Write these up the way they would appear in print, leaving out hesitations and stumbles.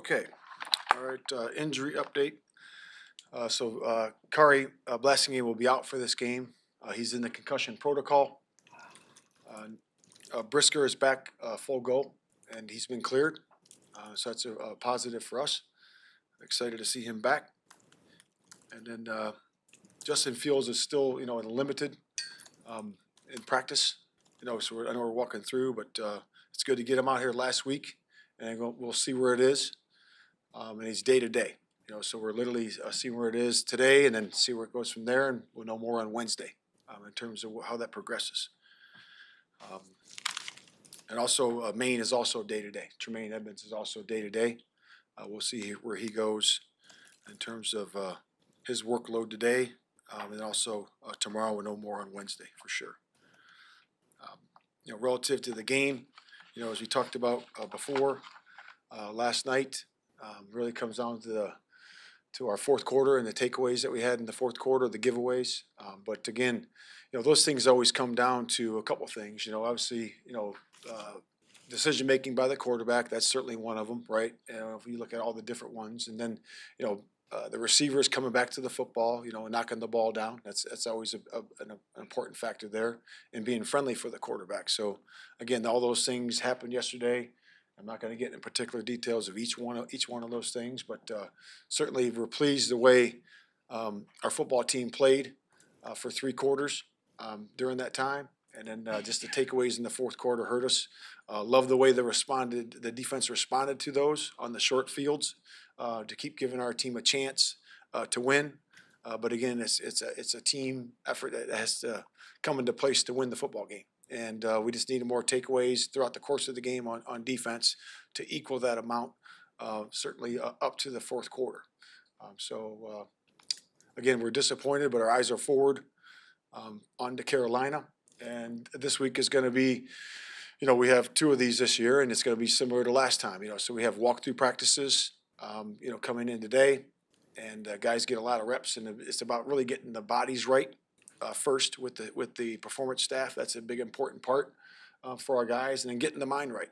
Okay, all right, injury update. Kari Blessing will be out for this game. He's in the concussion protocol. Brisker is back full go, and he's been cleared. So that's a positive for us. Excited to see him back. And then Justin Fields is still, limited in practice. So I know we're walking through, but it's good to get him out here last week, and we'll see where it is. And he's day to day. So we're literally seeing where it is today, and then see where it goes from there, and we'll know more on Wednesday in terms of how that progresses. And also, Maine is also day to day. Tremaine Edmonds is also day to day. We'll see where he goes in terms of his workload today, and also tomorrow. We'll know more on Wednesday for sure. Relative to the game, as we talked about before last night, really comes down to our fourth quarter and the takeaways that we had in the fourth quarter, the giveaways. But again, those things always come down to a couple things. Obviously, decision making by the quarterback. That's certainly one of them, right? If you look at all the different ones, and then the receivers coming back to the football, and knocking the ball down. That's always an important factor there, and being friendly for the quarterback. So again, all those things happened yesterday. I'm not going to get into particular details of each one of those things, but certainly we're pleased the way our football team played for 3 quarters during that time, and then just the takeaways in the fourth quarter hurt us. Love the way the defense responded to those on the short fields to keep giving our team a chance to win. But again, it's a team effort that has to come into place to win the football game. And we just needed more takeaways throughout the course of the game on defense to equal that amount, certainly up to the fourth quarter. Again, we're disappointed, but our eyes are forward on to Carolina. And this week is going to be, we have 2 of these this year, and it's going to be similar to last time. So we have walkthrough practices, coming in today, and guys get a lot of reps, and it's about really getting the bodies right. First with the performance staff. That's a big important part for our guys, and then getting the mind right.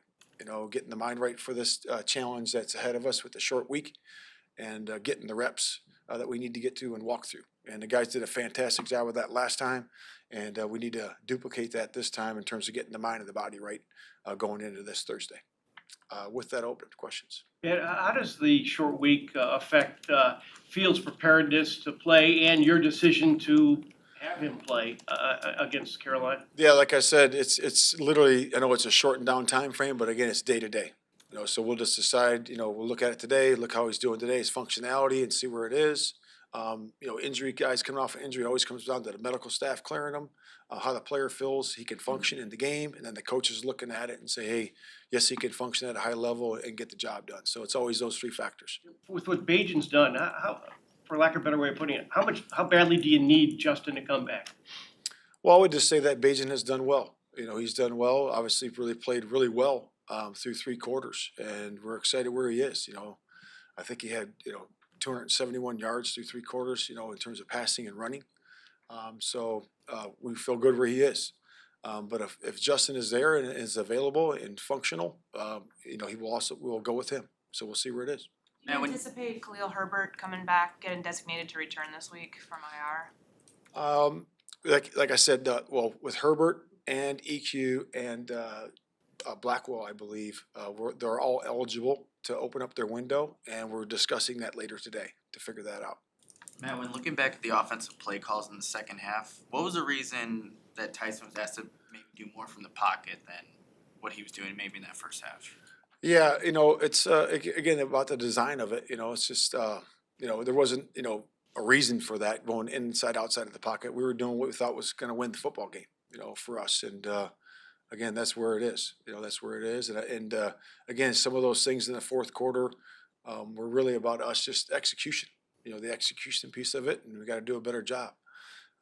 Getting the mind right for this challenge that's ahead of us with the short week, and getting the reps that we need to get to and walk through. And the guys did a fantastic job with that last time, and we need to duplicate that this time in terms of getting the mind and the body right going into this Thursday. With that, open to questions. And how does the short week affect Fields' preparedness to play and your decision to have him play against Carolina? Yeah, like I said, it's literally, I know it's a shortened down time frame, but again, it's day to day. So we'll just decide, we'll look at it today, look how he's doing today, his functionality, and see where it is. Injury guys coming off of injury always comes down to the medical staff clearing them, how the player feels he can function in the game, and then the coach is looking at it and say, hey, yes, he can function at a high level and get the job done. So it's always those 3 factors. With what Bajan's done, how, for lack of a better way of putting it, how badly do you need Justin to come back? Well, I would just say that Bajan has done well. He's done well. Obviously, really played really well through 3 quarters, and we're excited where he is. I think he had 271 yards through 3 quarters. In terms of passing and running. We feel good where he is. But if Justin is there and is available and functional, we'll go with him. So we'll see where it is. Do you anticipate Khalil Herbert coming back, getting designated to return this week from IR? Like I said, with Herbert and EQ and Blackwell, I believe, they're all eligible to open up their window, and we're discussing that later today to figure that out. Matt, when looking back at the offensive play calls in the second half, what was the reason that Tyson was asked to maybe do more from the pocket than what he was doing maybe in that first half? Yeah, it's again about the design of it. It's just there wasn't a reason for that going inside outside of the pocket. We were doing what we thought was going to win the football game, for us. And again, that's where it is. That's where it is. And again, some of those things in the fourth quarter were really about us just execution. The execution piece of it, and we got to do a better job.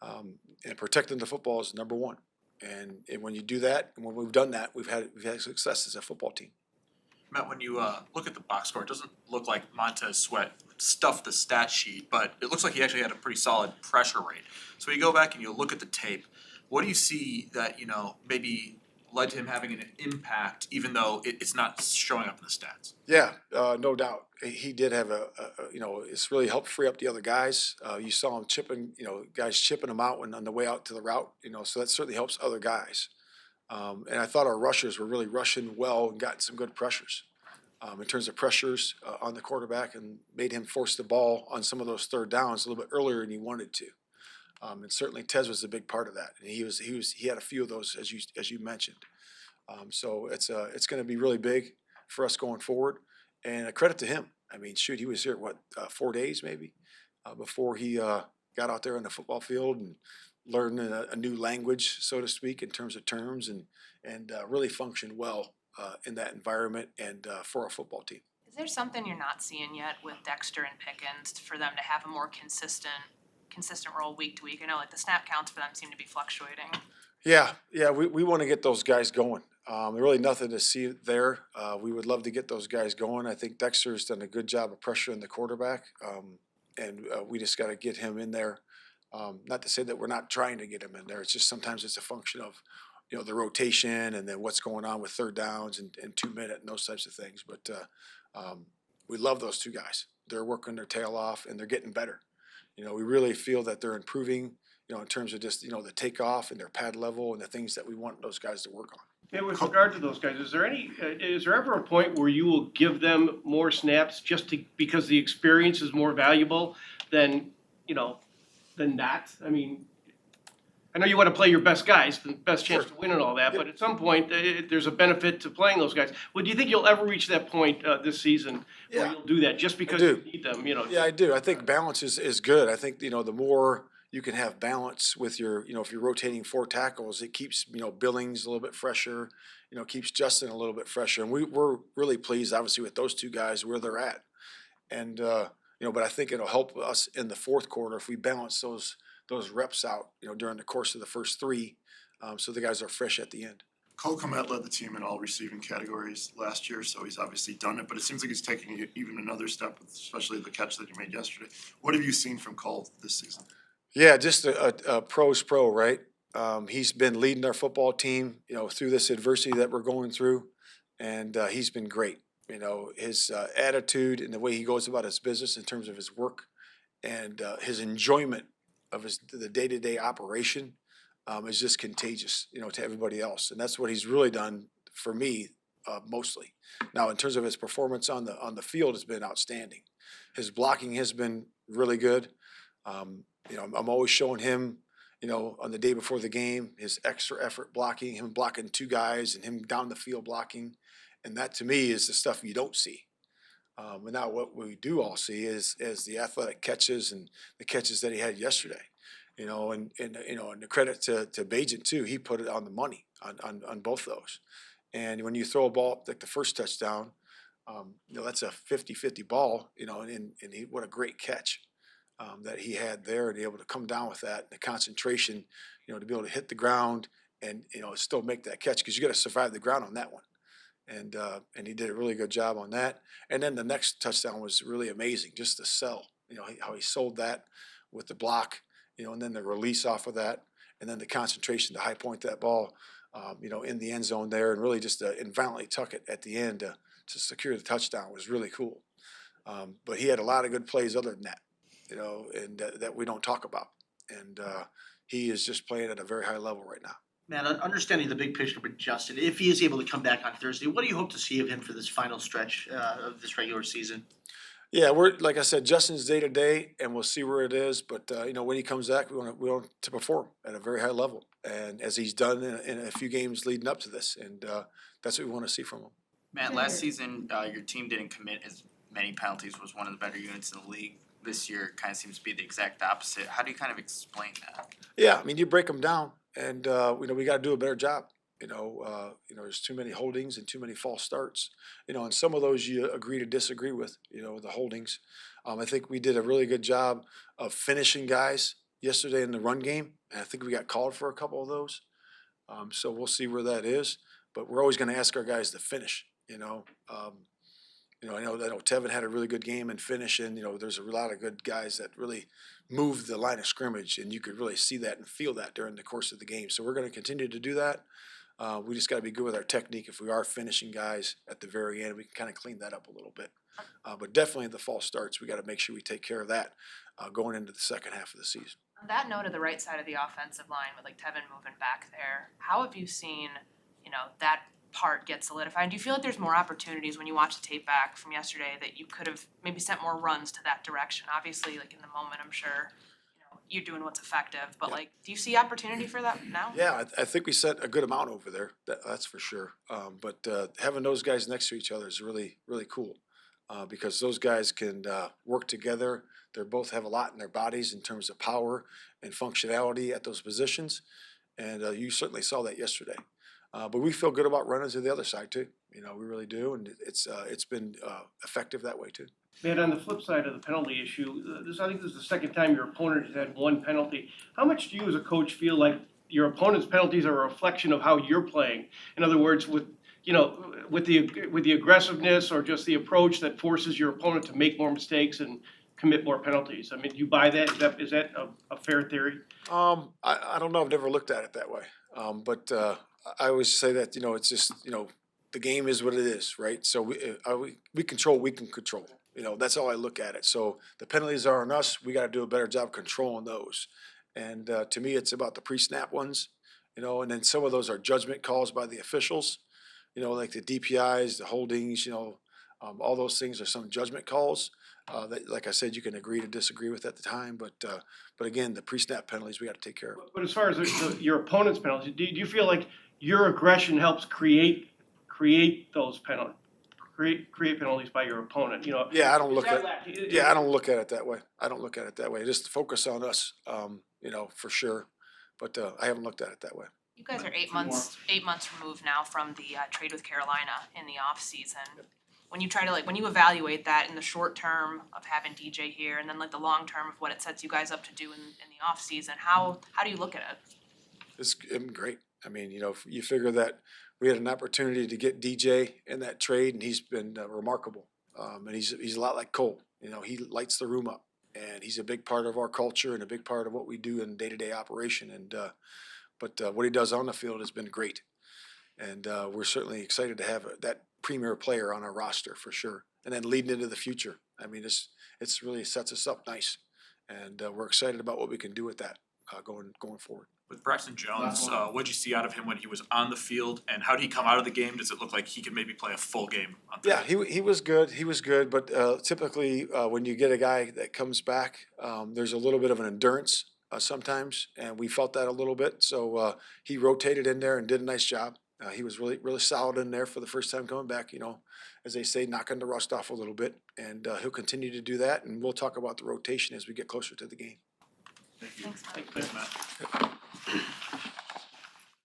And protecting the football is number one. And when you do that, and when we've done that, we've had success as a football team. Matt, when you look at the box score, it doesn't look like Montez Sweat stuffed the stat sheet, but it looks like he actually had a pretty solid pressure rate. So you go back and you look at the tape. What do you see that maybe led to him having an impact, even though it's not showing up in the stats. Yeah, no doubt. He did have it's really helped free up the other guys. You saw him chipping, guys chipping him out when on the way out to the route, so that certainly helps other guys. And I thought our rushers were really rushing well and got some good pressures in terms of pressures on the quarterback, and made him force the ball on some of those third downs a little bit earlier than he wanted to. And certainly Tez was a big part of that. And he had a few of those as you mentioned. So it's going to be really big for us going forward, and a credit to him. I mean, shoot, he was here 4 days maybe before he got out there on the football field and learned a new language, so to speak, in terms of terms, and really functioned well in that environment and for our football team. Is there something you're not seeing yet with Dexter and Pickens for them to have a more consistent role week to week? I know like the snap counts for them seem to be fluctuating. Yeah, we want to get those guys going. Really nothing to see there. We would love to get those guys going. I think Dexter's done a good job of pressuring the quarterback, and we just got to get him in there. Not to say that we're not trying to get him in there. It's just sometimes it's a function of, the rotation and then what's going on with third downs and 2 minute and those types of things. But we love those two guys. They're working their tail off and they're getting better. We really feel that they're improving, in terms of just, the takeoff and their pad level and the things that we want those guys to work on. And with regard to those guys, is there ever a point where you will give them more snaps because the experience is more valuable than that? I mean, I know you want to play your best guys, the best chance to win and all that, but at some point, there's a benefit to playing those guys. Well, do you think you'll ever reach that point this season where you'll do that just because you need them, Yeah, I do. I think balance is good. I think, the more you can have balance with your, if you're rotating 4 tackles, it keeps, Billings a little bit fresher, keeps Justin a little bit fresher. And we're really pleased, obviously, with those two guys where they're at. And, but I think it'll help us in the fourth quarter if we balance those reps out, during the course of the first 3, so the guys are fresh at the end. Cole Kmet led the team in all receiving categories last year, so he's obviously done it, but it seems like he's taking it even another step, especially the catch that he made yesterday. What have you seen from Cole this season? Yeah, just a pro's pro, right? He's been leading our football team, through this adversity that we're going through, and he's been great. His attitude and the way he goes about his business in terms of his work and his enjoyment of the day-to-day operation is just contagious, to everybody else, and that's what he's really done for me mostly. Now, in terms of his performance on the field, has been outstanding. His blocking has been really good. I'm always showing him, on the day before the game, his extra effort blocking, him blocking 2 guys and him down the field blocking. And that to me is the stuff you don't see. And now what we do all see is the athletic catches and the catches that he had yesterday. And the credit to Bajent too, he put it on the money on both those. And when you throw a ball like the first touchdown, that's a 50-50 ball, and what a great catch. That he had there, and be able to come down with that, the concentration, to be able to hit the ground and still make that catch, because you got to survive the ground on that one, and he did a really good job on that. And then the next touchdown was really amazing, just the sell, how he sold that with the block, and then the release off of that, and then the concentration to high point that ball, in the end zone there, and really just and violently tuck it at the end to secure the touchdown was really cool. But he had a lot of good plays other than that. And that we don't talk about. And he is just playing at a very high level right now. Matt, understanding the big picture with Justin, if he is able to come back on Thursday, what do you hope to see of him for this final stretch of this regular season? Yeah, we're like I said, Justin's day to day, and we'll see where it is. But when he comes back, we want to perform at a very high level, and as he's done in a few games leading up to this, and that's what we want to see from him. Matt, last season, your team didn't commit as many penalties, was one of the better units in the league. This year kind of seems to be the exact opposite. How do you kind of explain that? Yeah, I mean, you break them down, and we got to do a better job. There's too many holdings and too many false starts. And some of those you agree to disagree with. The holdings. I think we did a really good job of finishing guys yesterday in the run game, and I think we got called for a couple of those. So we'll see where that is, but we're always going to ask our guys to finish. I know Tevin had a really good game and finish, and there's a lot of good guys that really moved the line of scrimmage, and you could really see that and feel that during the course of the game. So we're going to continue to do that. We just gotta be good with our technique. If we are finishing guys at the very end, we can kind of clean that up a little bit. But definitely the fall starts, we gotta make sure we take care of that, going into the second half of the season. On that note of the right side of the offensive line with like Tevin moving back there, how have you seen, that part get solidified? Do you feel like there's more opportunities when you watch the tape back from yesterday that you could have maybe sent more runs to that direction? Obviously, like in the moment, I'm sure, you're doing what's effective, but Yeah. like, do you see opportunity for that now? Yeah, I think we set a good amount over there, that's for sure. But having those guys next to each other is really, really cool. Because those guys can work together. They both have a lot in their bodies in terms of power and functionality at those positions. And you certainly saw that yesterday. But we feel good about running to the other side too. We really do, and it's been effective that way too. Man, on the flip side of the penalty issue, I think this is the second time your opponent has had one penalty. How much do you as a coach feel like your opponent's penalties are a reflection of how you're playing? In other words, with the aggressiveness or just the approach that forces your opponent to make more mistakes and commit more penalties. I mean, do you buy that? Is that a fair theory? I don't know. I've never looked at it that way. But I always say that it's just the game is what it is, right? So we control what we can control. That's how I look at it. So the penalties are on us. We got to do a better job controlling those. And to me, it's about the pre-snap ones. And then some of those are judgment calls by the officials. Like the DPIs, the holdings. All those things are some judgment calls. That, like I said, you can agree to disagree with at the time, but again, the pre-snap penalties we got to take care of. But as far as your opponent's penalties, do you feel like your aggression helps create those penalties? Create penalties by your opponent, Yeah, I don't look Is that at. lack- Yeah, I don't look at it that way. Just focus on us, for sure. But I haven't looked at it that way. You guys are 8 months removed now from the trade with Carolina in the off season. When you try to when you evaluate that in the short term of having DJ here, and then like the long term of what it sets you guys up to do in the off season, how do you look at it? It's been great. I mean, you figure that we had an opportunity to get DJ in that trade, and he's been remarkable. And he's a lot like Cole. He lights the room up, and he's a big part of our culture and a big part of what we do in day-to-day operation. And but what he does on the field has been great, and we're certainly excited to have that premier player on our roster for sure. And then leading into the future, I mean, it's really sets us up nice, and we're excited about what we can do with that going forward. With Braxton Jones, what'd you see out of him when he was on the field, and how did he come out of the game? Does it look like he could maybe play a full game on Yeah, Thursday? he was good. He was good, but typically when you get a guy that comes back, there's a little bit of an endurance sometimes, and we felt that a little bit. So he rotated in there and did a nice job. He was really, really solid in there for the first time coming back. As they say, knocking the rust off a little bit, and he'll continue to do that. And we'll talk about the rotation as we get closer to the game. Thanks, Matt. Thanks, Matt.